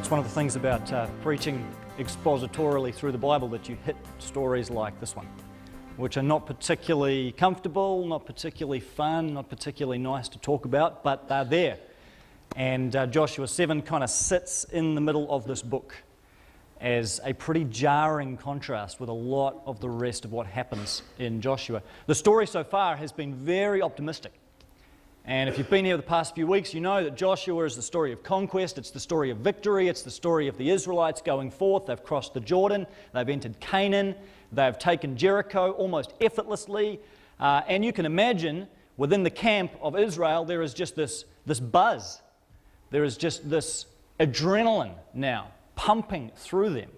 It's one of the things about preaching expositorily through the Bible that you hit stories like this one, which are not particularly comfortable, not particularly fun, not particularly nice to talk about, but they're there. And Joshua 7 kind of sits in the middle of this book as a pretty jarring contrast with a lot of the rest of what happens in Joshua. The story so far has been very optimistic. And if you've been here the past few weeks, you know that Joshua is the story of conquest, it's the story of victory, it's the story of the Israelites going forth. They've crossed the Jordan, they've entered Canaan, they've taken Jericho almost effortlessly. And you can imagine within the camp of Israel there is just this buzz. There is just this adrenaline now pumping through them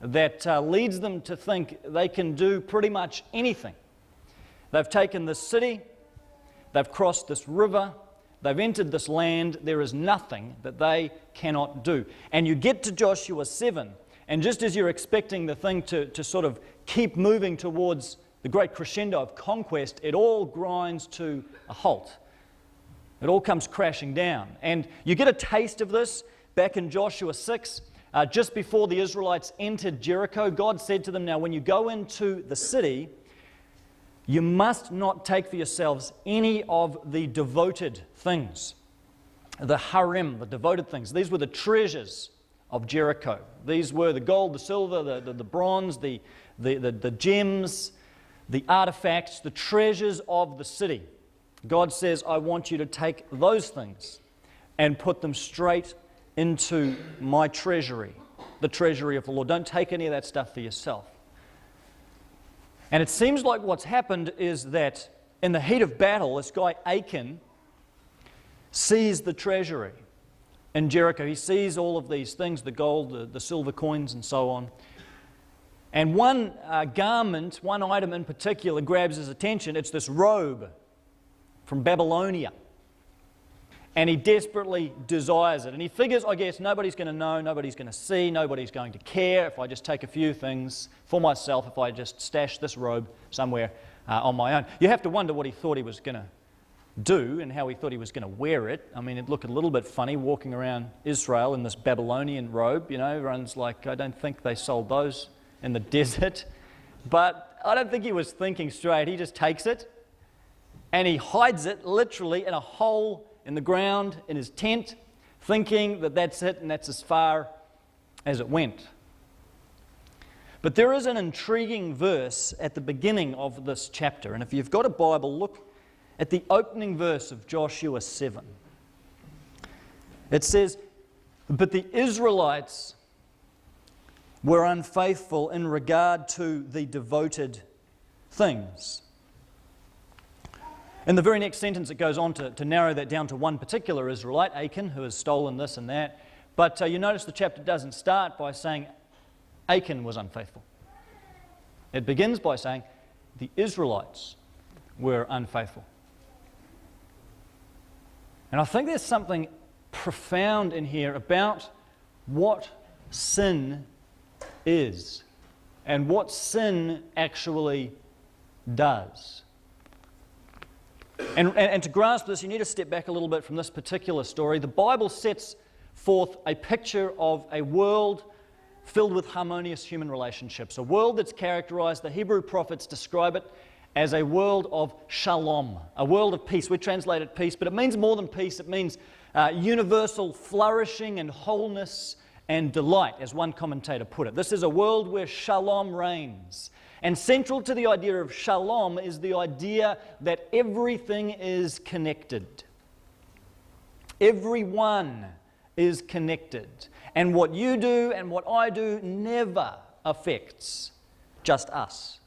that leads them to think they can do pretty much anything. They've taken this city, they've crossed this river, they've entered this land, there is nothing that they cannot do. And you get to Joshua 7, and just as you're expecting the thing to sort of keep moving towards the great crescendo of conquest, it all grinds to a halt. It all comes crashing down. And you get a taste of this back in Joshua 6. Just before the Israelites entered Jericho, God said to them, now when you go into the city, you must not take for yourselves any of the devoted things. The harem, the devoted things. These were the treasures of Jericho. These were the gold, the silver, the bronze, the gems, the artifacts, the treasures of the city. God says, I want you to take those things and put them straight into my treasury, the treasury of the Lord. Don't take any of that stuff for yourself. And it seems like what's happened is that in the heat of battle, this guy Achan sees the treasury in Jericho. He sees all of these things, the gold, the silver coins and so on. And one garment, one item in particular grabs his attention. It's this robe from Babylonia. And he desperately desires it. And he figures, I guess, nobody's going to know, nobody's going to see, nobody's going to care if I just take a few things for myself, if I just stash this robe somewhere on my own. You have to wonder what he thought he was going to do and how he thought he was going to wear it. I mean, it looked a little bit funny walking around Israel in this Babylonian robe. You know, everyone's like, I don't think they sold those in the desert. But I don't think he was thinking straight. He just takes it and he hides it literally in a hole in the ground in his tent, thinking that that's it and that's as far as it went. But there is an intriguing verse at the beginning of this chapter, and if you've got a Bible, look at the opening verse of Joshua 7. It says, but the Israelites were unfaithful in regard to the devoted things. In the very next sentence, it goes on to narrow that down to one particular Israelite, Achan, who has stolen this and that. But you notice the chapter doesn't start by saying Achan was unfaithful. It begins by saying the Israelites were unfaithful. And I think there's something profound in here about what sin is and what sin actually does. And to grasp this, you need to step back a little bit from this particular story. The Bible sets forth a picture of a world filled with harmonious human relationships, a world that's characterized, the Hebrew prophets describe it as a world of shalom, a world of peace. We translate it peace, but it means more than peace. It means universal flourishing and wholeness and delight, as one commentator put it. This is a world where shalom reigns. And central to the idea of shalom is the idea that everything is connected. Everyone is connected. And what you do and what I do never affects just us.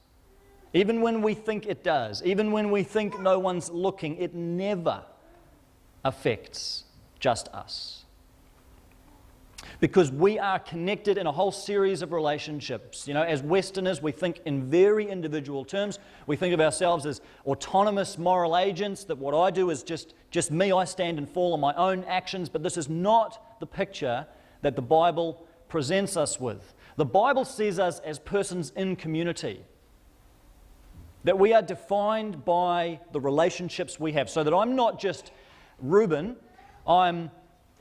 Even when we think it does, even when we think no one's looking, it never affects just us. Because we are connected in a whole series of relationships. You know, as Westerners, we think in very individual terms. We think of ourselves as autonomous moral agents, that what I do is just me, I stand and fall on my own actions, but this is not the picture that the Bible presents us with. The Bible sees us as persons in community. That we are defined by the relationships we have. So that I'm not just Reuben, I'm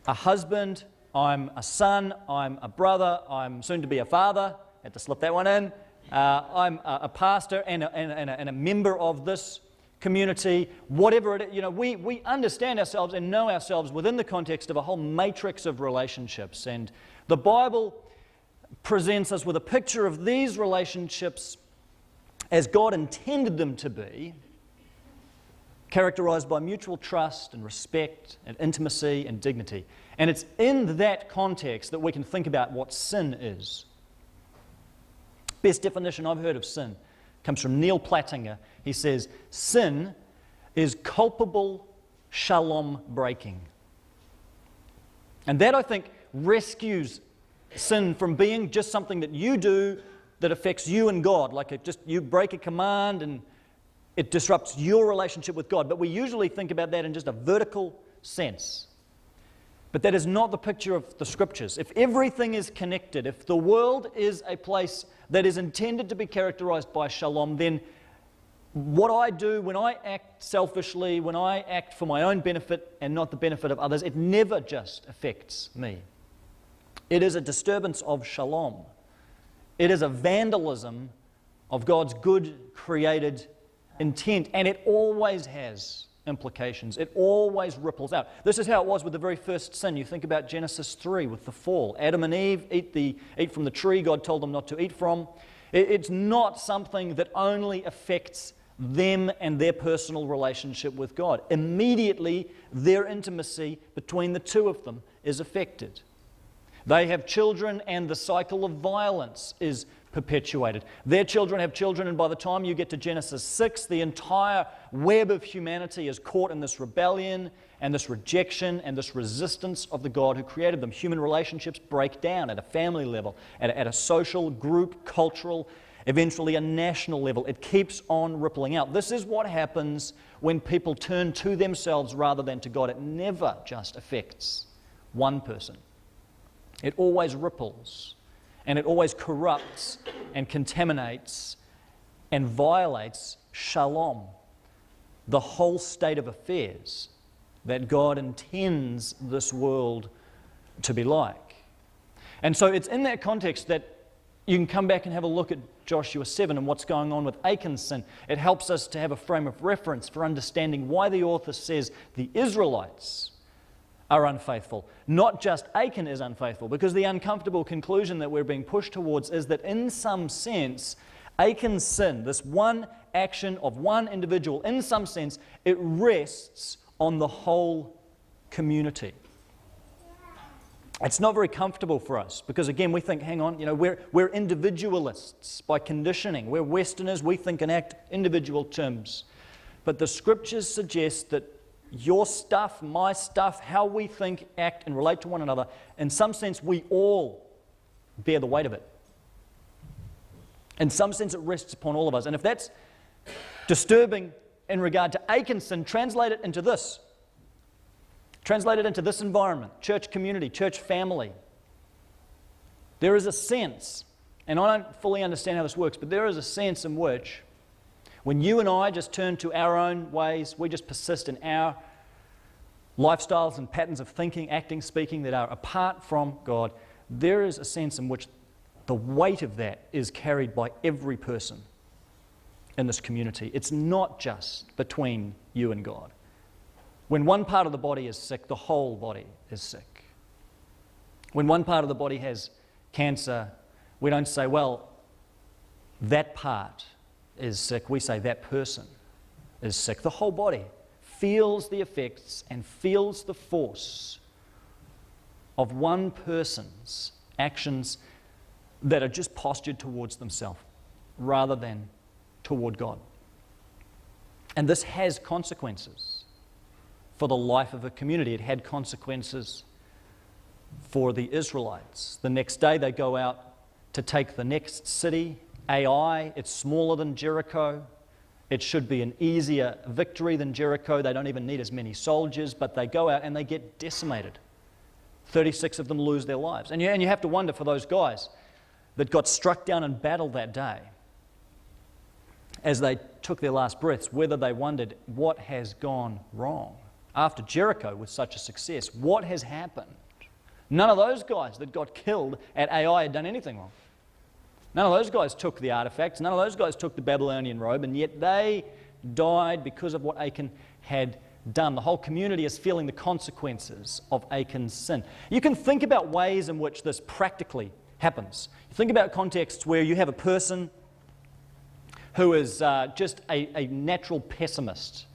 a husband, I'm a son, I'm a brother, I'm soon to be a father, had to slip that one in, I'm a pastor and a member of this community, whatever it is. We understand ourselves and know ourselves within the context of a whole matrix of relationships. And the Bible presents us with a picture of these relationships as God intended them to be, characterized by mutual trust and respect and intimacy and dignity. And it's in that context that we can think about what sin is. Best definition I've heard of sin comes from Neil Plattinger. He says, sin is culpable shalom breaking. And that, I think, rescues sin from being just something that you do that affects you and God. Like you break a command and it disrupts your relationship with God. But we usually think about that in just a vertical sense. But that is not the picture of the Scriptures. If everything is connected, if the world is a place that is intended to be characterized by shalom, then what I do when I act selfishly, when I act for my own benefit and not the benefit of others, it never just affects me. It is a disturbance of shalom. It is a vandalism of God's good created intent, and it always has implications. It always ripples out. This is how it was with the very first sin. You think about Genesis 3 with the fall. Adam and Eve eat from the tree God told them not to eat from. It's not something that only affects them and their personal relationship with God. Immediately, their intimacy between the two of them is affected. They have children, and the cycle of violence is perpetuated. Their children have children, and by the time you get to Genesis 6, the entire web of humanity is caught in this rebellion and this rejection and this resistance of the God who created them. Human relationships break down at a family level, at a social, group, cultural, eventually a national level. It keeps on rippling out. This is what happens when people turn to themselves rather than to God. It never just affects one person. It always ripples, and it always corrupts and contaminates and violates shalom, the whole state of affairs that God intends this world to be like. And so it's in that context that you can come back and have a look at Joshua 7 and what's going on with Achans sin. It helps us to have a frame of reference for understanding why the author says the Israelites are unfaithful. Not just Achan is unfaithful, because the uncomfortable conclusion that we're being pushed towards is that in some sense, Achan's sin, this one action of one individual, in some sense, it rests on the whole community. It's not very comfortable for us because, again, we think, hang on, we're individualists by conditioning. We're Westerners, we think and act individual terms. But the Scriptures suggest that your stuff, my stuff, how we think, act, and relate to one another, in some sense, we all bear the weight of it. In some sense, it rests upon all of us. And if that's disturbing in regard to Achan's sin, translate it into this. Translate it into this environment, church community, church family. There is a sense, and I don't fully understand how this works, but there is a sense in which when you and I just turn to our own ways, we just persist in our lifestyles and patterns of thinking, acting, speaking that are apart from God, there is a sense in which the weight of that is carried by every person in this community. It's not just between you and God. When one part of the body is sick, the whole body is sick. When one part of the body has cancer, we don't say, well, that part is sick. We say that person is sick. The whole body feels the effects and feels the force of one person's actions that are just postured towards themselves rather than toward God. And this has consequences for the life of a community. It had consequences for the Israelites. The next day they go out to take the next city, Ai. It's smaller than Jericho. It should be an easier victory than Jericho. They don't even need as many soldiers, but they go out and they get decimated. 36 of them lose their lives. And you have to wonder for those guys that got struck down in battle that day, as they took their last breaths, whether they wondered what has gone wrong. After Jericho was such a success, what has happened? None of those guys that got killed at Ai had done anything wrong. None of those guys took the artifacts. None of those guys took the Babylonian robe, and yet they died because of what Achan had done. The whole community is feeling the consequences of Achan's sin. You can think about ways in which this practically happens. You think about contexts where you have a person who is just a natural pessimist,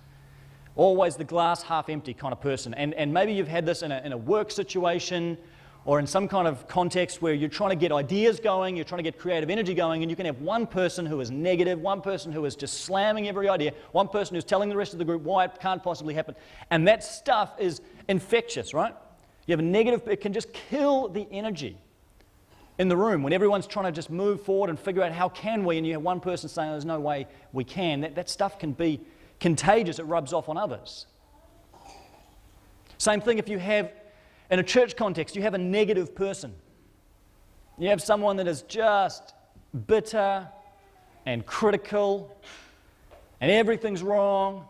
always the glass half empty kind of person. And maybe you've had this in a work situation or in some kind of context where you're trying to get ideas going, you're trying to get creative energy going, and you can have one person who is negative, one person who is just slamming every idea, one person who's telling the rest of the group why it can't possibly happen. And that stuff is infectious, right? You have a negative, it can just kill the energy in the room when everyone's trying to just move forward and figure out how can we, and you have one person saying there's no way we can. That stuff can be contagious. It rubs off on others. Same thing if you have, in a church context, you have a negative person. You have someone that is just bitter and critical and everything's wrong.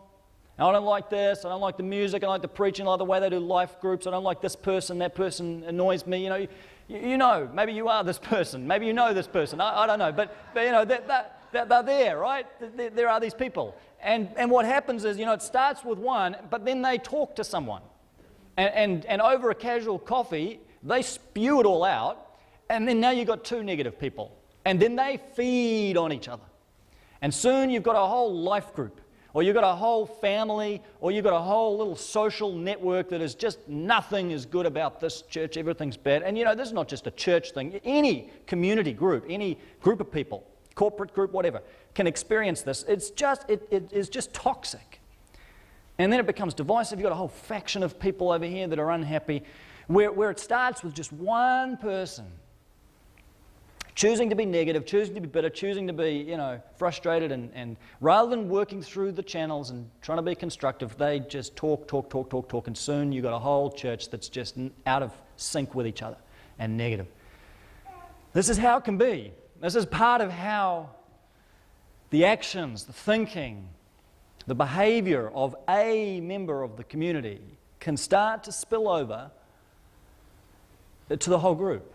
I don't like this, I don't like the music, I don't like the preaching, I like the way they do life groups, I don't like this person, that person annoys me. You know, maybe you are this person, maybe you know this person, I don't know, but you know, they're there, right? There are these people. And what happens is, it starts with one, but then they talk to someone. And over a casual coffee, they spew it all out, and then now you've got two negative people. And then they feed on each other. And soon you've got a whole life group, or you've got a whole family, or you've got a whole little social network that is just nothing is good about this church, everything's bad. And this is not just a church thing. Any community group, any group of people, corporate group, whatever, can experience this. It is just toxic. And then it becomes divisive. You've got a whole faction of people over here that are unhappy, where it starts with just one person choosing to be negative, choosing to be bitter, choosing to be, frustrated, and rather than working through the channels and trying to be constructive, they just talk, and soon you've got a whole church that's just out of sync with each other and negative. This is how it can be. This is part of how the actions, the thinking, the behavior of a member of the community can start to spill over to the whole group.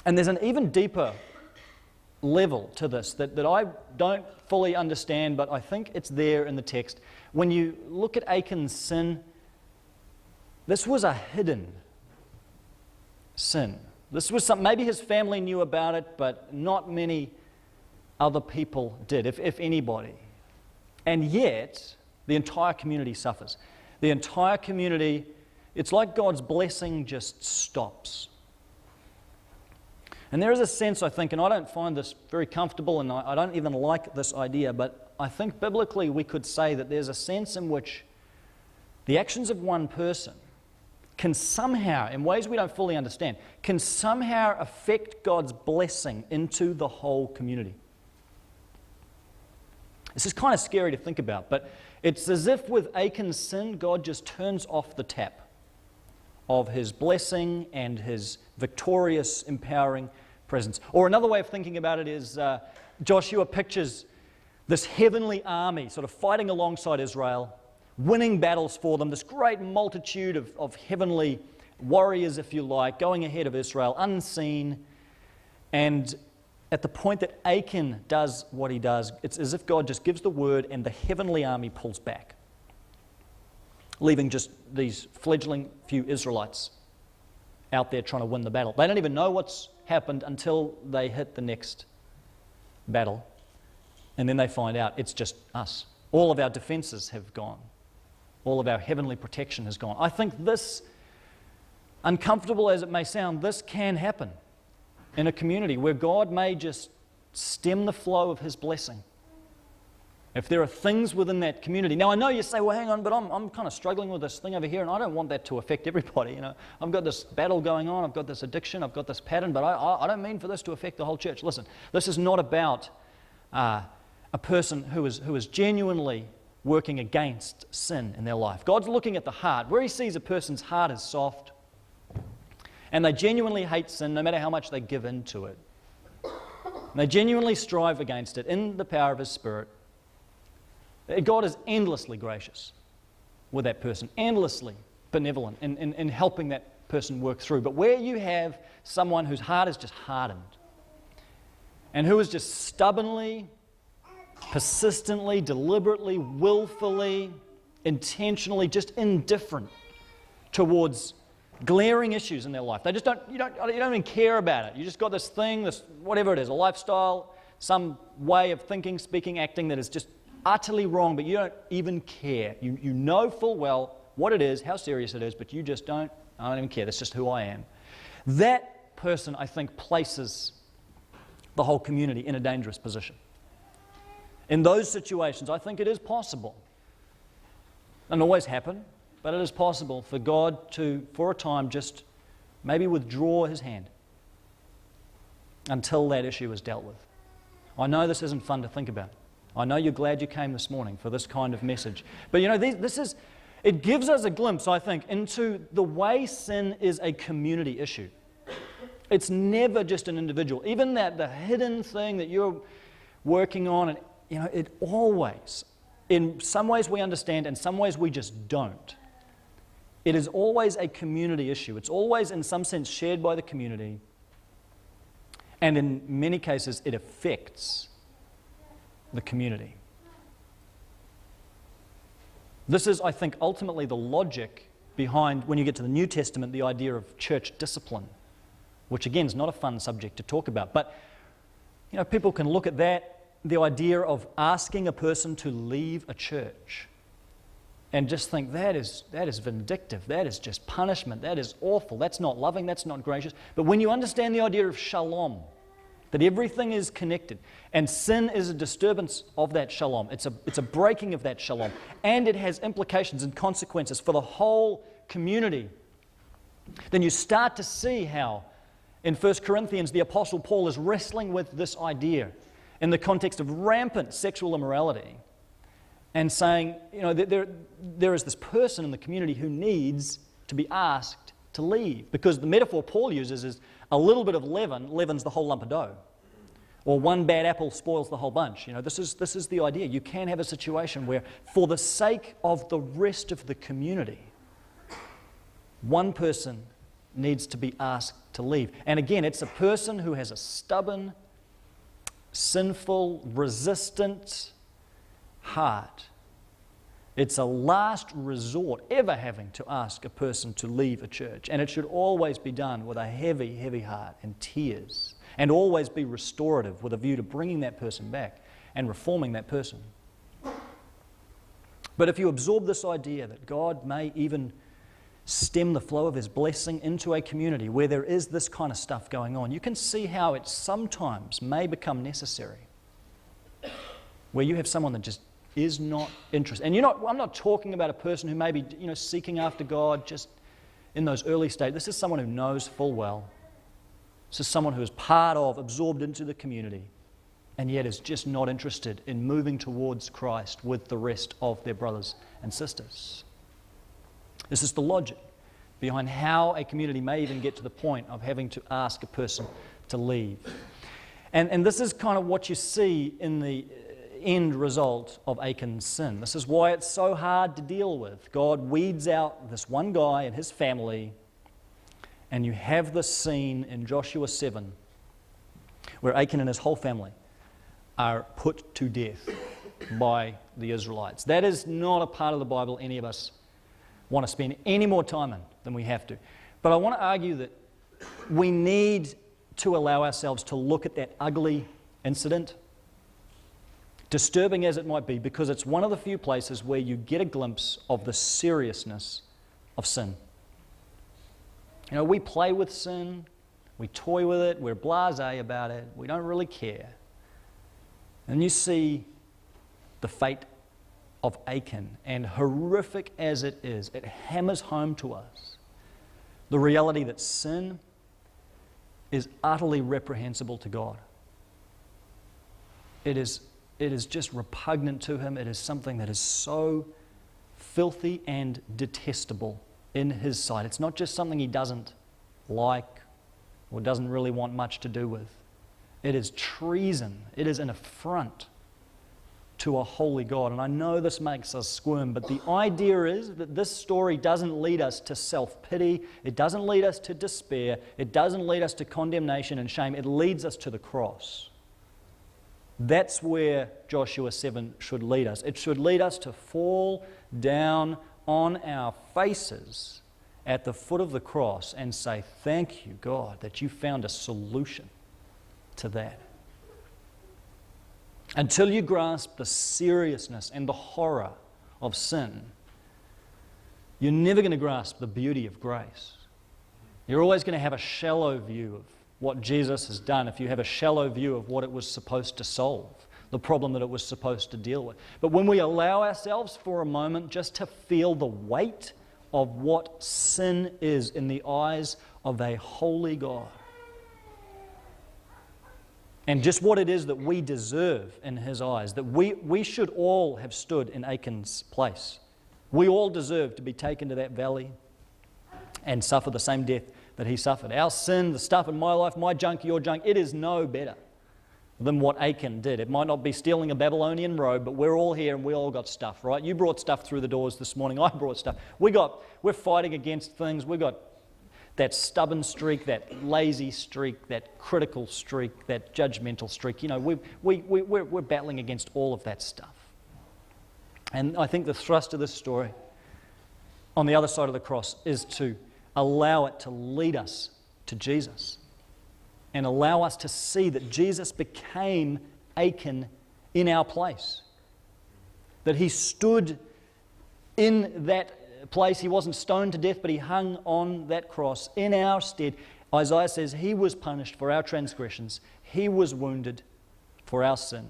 And there's an even deeper level to this that I don't fully understand, but I think it's there in the text. When you look at Achan's sin, this was a hidden sin. This was something, maybe his family knew about it, but not many other people did, if anybody. And yet, the entire community suffers. The entire community, it's like God's blessing just stops. And there is a sense, I think, and I don't find this very comfortable, and I don't even like this idea, but I think biblically we could say that there's a sense in which the actions of one person can somehow, in ways we don't fully understand, can somehow affect God's blessing into the whole community. This is kind of scary to think about, but it's as if with Achan's sin, God just turns off the tap of his blessing and his victorious, empowering presence. Or another way of thinking about it is Joshua pictures this heavenly army sort of fighting alongside Israel, winning battles for them, this great multitude of heavenly warriors, if you like, going ahead of Israel, unseen. And at the point that Achan does what he does, it's as if God just gives the word and the heavenly army pulls back, leaving just these fledgling few Israelites out there trying to win the battle. They don't even know what's happened until they hit the next battle, and then they find out it's just us. All of our defenses have gone. All of our heavenly protection has gone. I think this, uncomfortable as it may sound, this can happen in a community where God may just stem the flow of his blessing. If there are things within that community. Now, I know you say, well, hang on, but I'm kind of struggling with this thing over here, and I don't want that to affect everybody. I've got this battle going on, I've got this addiction, I've got this pattern, but I don't mean for this to affect the whole church. Listen, this is not about a person who is genuinely working against sin in their life. God's looking at the heart. Where he sees a person's heart is soft, and they genuinely hate sin no matter how much they give in to it. And they genuinely strive against it in the power of his Spirit. God is endlessly gracious with that person, endlessly benevolent in helping that person work through. But where you have someone whose heart is just hardened and who is just stubbornly, persistently, deliberately, willfully, intentionally just indifferent towards glaring issues in their life. They just you don't even care about it. You just got this thing, this whatever it is, a lifestyle, some way of thinking, speaking, acting that is just utterly wrong, but you don't even care. You know full well what it is, how serious it is, but you just I don't even care. That's just who I am. That person, I think, places the whole community in a dangerous position. In those situations, I think it is possible. It doesn't always happen, but it is possible for God to, for a time, just maybe withdraw his hand until that issue is dealt with. I know this isn't fun to think about. I know you're glad you came this morning for this kind of message. But you know, it gives us a glimpse, I think, into the way sin is a community issue. It's never just an individual. Even the hidden thing that you're working on, and you know, it always, in some ways we understand, in some ways we just don't. It is always a community issue. It's always, in some sense, shared by the community. And in many cases, it affects the community. This is, I think, ultimately the logic behind, when you get to the New Testament, the idea of church discipline, which again is not a fun subject to talk about. But you know, people can look at that, the idea of asking a person to leave a church, and just think that is vindictive, that is just punishment, that is awful, that's not loving, that's not gracious. But when you understand the idea of shalom, that everything is connected, and sin is a disturbance of that shalom, it's a breaking of that shalom, and it has implications and consequences for the whole community, then you start to see how in 1 Corinthians the Apostle Paul is wrestling with this idea in the context of rampant sexual immorality, and saying, you know, there is this person in the community who needs to be asked to leave. Because the metaphor Paul uses is a little bit of leaven leavens the whole lump of dough. Or one bad apple spoils the whole bunch. You know, this is the idea. You can have a situation where, for the sake of the rest of the community, one person needs to be asked to leave. And again, it's a person who has a stubborn, sinful, resistant heart. It's a last resort ever having to ask a person to leave a church, and it should always be done with a heavy, heavy heart and tears, and always be restorative with a view to bringing that person back and reforming that person. But if you absorb this idea that God may even stem the flow of his blessing into a community where there is this kind of stuff going on, you can see how it sometimes may become necessary, where you have someone that just is not interested. And I'm not talking about a person who may be, you know, seeking after God just in those early stages. This is someone who knows full well. This is someone who is part of, absorbed into the community, and yet is just not interested in moving towards Christ with the rest of their brothers and sisters. This is the logic behind how a community may even get to the point of having to ask a person to leave. And this is kind of what you see in the end result of Achan's sin. This is why it's so hard to deal with. God weeds out this one guy and his family, and you have this scene in Joshua 7 where Achan and his whole family are put to death by the Israelites. That is not a part of the Bible any of us want to spend any more time in than we have to. But I want to argue that we need to allow ourselves to look at that ugly incident, disturbing as it might be, because it's one of the few places where you get a glimpse of the seriousness of sin. You know, we play with sin, we toy with it, we're blasé about it, we don't really care. And you see the fate of Achan, and horrific as it is, it hammers home to us the reality that sin is utterly reprehensible to God. It is just repugnant to him. It is something that is so filthy and detestable in his sight. It's not just something he doesn't like or doesn't really want much to do with. It is treason. It is an affront to a holy God. And I know this makes us squirm, but the idea is that this story doesn't lead us to self-pity. It doesn't lead us to despair. It doesn't lead us to condemnation and shame. It leads us to the cross. That's where Joshua 7 should lead us. It should lead us to fall down on our faces at the foot of the cross and say, thank you, God, that you found a solution to that. Until you grasp the seriousness and the horror of sin, you're never going to grasp the beauty of grace. You're always going to have a shallow view of what Jesus has done if you have a shallow view of what it was supposed to solve, the problem that it was supposed to deal with. But when we allow ourselves for a moment just to feel the weight of what sin is in the eyes of a holy God, and just what it is that we deserve in His eyes, that we should all have stood in Achan's place. We all deserve to be taken to that valley and suffer the same death that he suffered. Our sin, the stuff in my life, my junk, your junk, it is no better than what Achan did. It might not be stealing a Babylonian robe, but we're all here and we all got stuff, right? You brought stuff through the doors this morning. I brought stuff. We're fighting against things. We got that stubborn streak, that lazy streak, that critical streak, that judgmental streak. You know, we're battling against all of that stuff. And I think the thrust of this story on the other side of the cross is to allow it to lead us to Jesus and allow us to see that Jesus became Achan in our place. That he stood in that place. He wasn't stoned to death, but he hung on that cross in our stead. Isaiah says he was punished for our transgressions. He was wounded for our sin.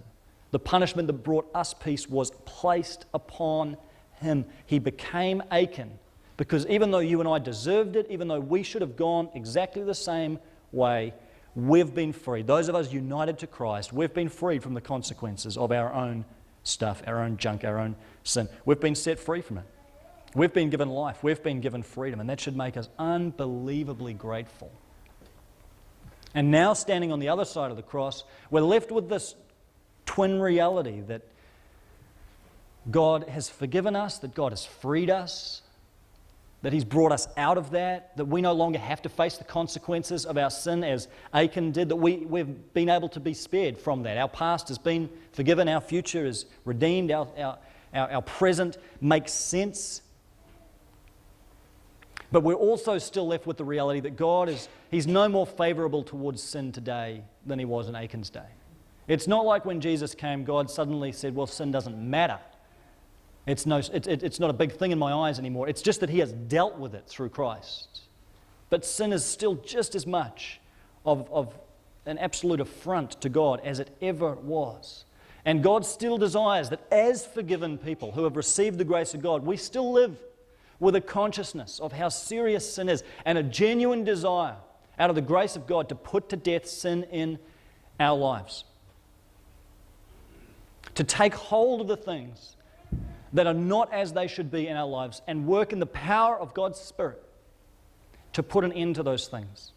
The punishment that brought us peace was placed upon him. He became Achan because even though you and I deserved it, even though we should have gone exactly the same way, we've been freed. Those of us united to Christ, we've been freed from the consequences of our own stuff, our own junk, our own sin. We've been set free from it. We've been given life. We've been given freedom, and that should make us unbelievably grateful. And now, standing on the other side of the cross, we're left with this twin reality that God has forgiven us, that God has freed us, that He's brought us out of that we no longer have to face the consequences of our sin as Achan did, that we've been able to be spared from that. Our past has been forgiven, our future is redeemed, our present makes sense. But we're also still left with the reality that God He's no more favorable towards sin today than He was in Achan's day. It's not like when Jesus came, God suddenly said, well, sin doesn't matter. It's not a big thing in my eyes anymore. It's just that He has dealt with it through Christ. But sin is still just as much of an absolute affront to God as it ever was. And God still desires that as forgiven people who have received the grace of God, we still live with a consciousness of how serious sin is and a genuine desire out of the grace of God to put to death sin in our lives. To take hold of the things that are not as they should be in our lives and work in the power of God's Spirit to put an end to those things.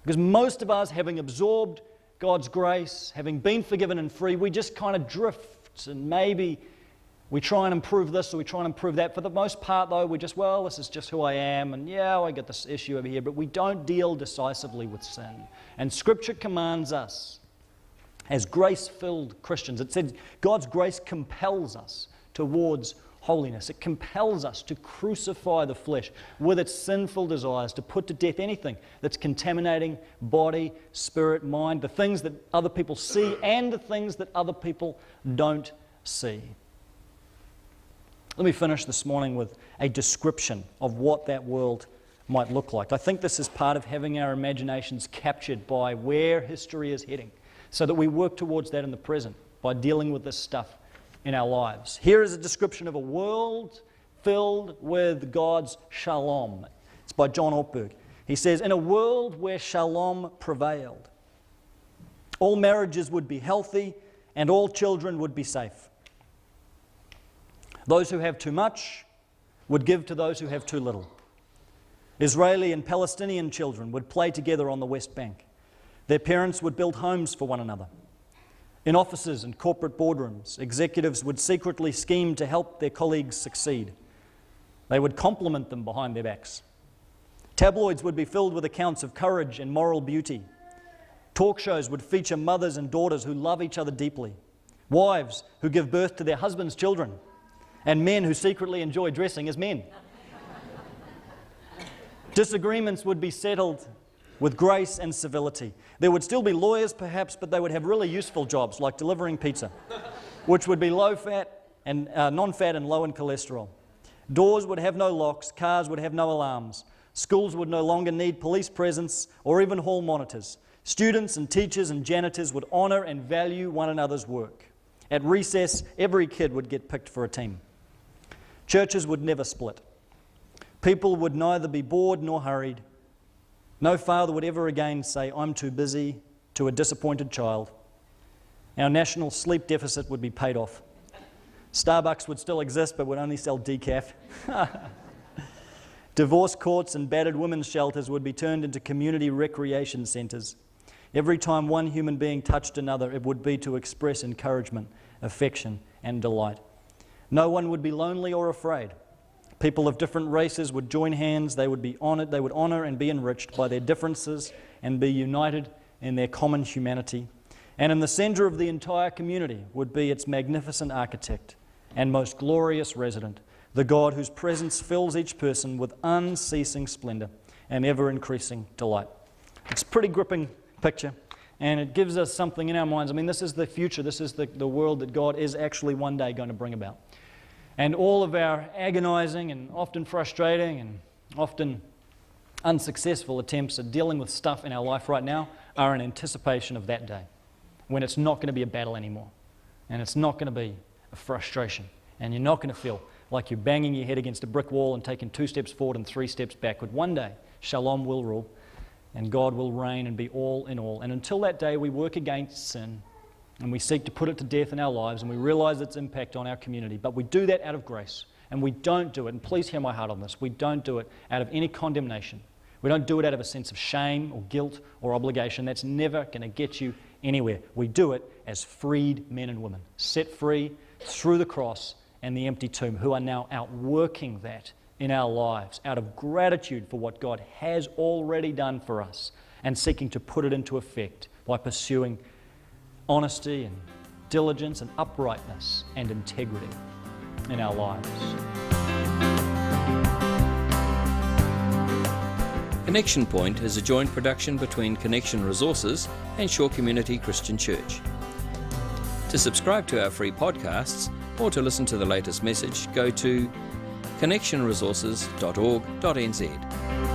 Because most of us, having absorbed God's grace, having been forgiven and free, we just kind of drift and maybe we try and improve this or we try and improve that. For the most part, though, we just, well, this is just who I am, and yeah, I get this issue over here, but we don't deal decisively with sin. And Scripture commands us, as grace-filled Christians, it said God's grace compels us towards holiness. It compels us to crucify the flesh with its sinful desires, to put to death anything that's contaminating body, spirit, mind, the things that other people see and the things that other people don't see. Let me finish this morning with a description of what that world might look like. I think this is part of having our imaginations captured by where history is heading, so that we work towards that in the present by dealing with this stuff in our lives. Here is a description of a world filled with God's shalom. It's by John Ortberg. He says, in a world where shalom prevailed, all marriages would be healthy and all children would be safe. Those who have too much would give to those who have too little. Israeli and Palestinian children would play together on the West Bank. Their parents would build homes for one another. In offices and corporate boardrooms, executives would secretly scheme to help their colleagues succeed. They would compliment them behind their backs. Tabloids would be filled with accounts of courage and moral beauty. Talk shows would feature mothers and daughters who love each other deeply, wives who give birth to their husbands' children, and men who secretly enjoy dressing as men. Disagreements would be settled with grace and civility. There would still be lawyers perhaps, but they would have really useful jobs like delivering pizza, which would be low-fat and non-fat and low in cholesterol. Doors would have no locks, cars would have no alarms. Schools would no longer need police presence or even hall monitors. Students and teachers and janitors would honour and value one another's work. At recess, every kid would get picked for a team. Churches would never split. People would neither be bored nor hurried. No father would ever again say, "I'm too busy," to a disappointed child. Our national sleep deficit would be paid off. Starbucks would still exist, but would only sell decaf. Divorce courts and battered women's shelters would be turned into community recreation centres. Every time one human being touched another, it would be to express encouragement, affection, and delight. No one would be lonely or afraid. People of different races would join hands. They would be honoured. They would honour and be enriched by their differences and be united in their common humanity. And in the centre of the entire community would be its magnificent architect and most glorious resident, the God whose presence fills each person with unceasing splendour and ever-increasing delight. It's a pretty gripping picture, and it gives us something in our minds. I mean, this is the future. This is the world that God is actually one day going to bring about. And all of our agonising and often frustrating and often unsuccessful attempts at dealing with stuff in our life right now are in anticipation of that day, when it's not going to be a battle anymore, and it's not going to be a frustration, and you're not going to feel like you're banging your head against a brick wall and taking 2 steps forward and 3 steps backward. One day, Shalom will rule, and God will reign and be all in all. And until that day, we work against sin, and we seek to put it to death in our lives, and we realise its impact on our community. But we do that out of grace, and we don't do it, and please hear my heart on this, we don't do it out of any condemnation. We don't do it out of a sense of shame or guilt or obligation. That's never going to get you anywhere. We do it as freed men and women, set free through the cross and the empty tomb, who are now outworking that in our lives out of gratitude for what God has already done for us and seeking to put it into effect by pursuing honesty and diligence and uprightness and integrity in our lives. Connection Point is a joint production between Connection Resources and Shore Community Christian Church. To subscribe to our free podcasts or to listen to the latest message, go to connectionresources.org.nz.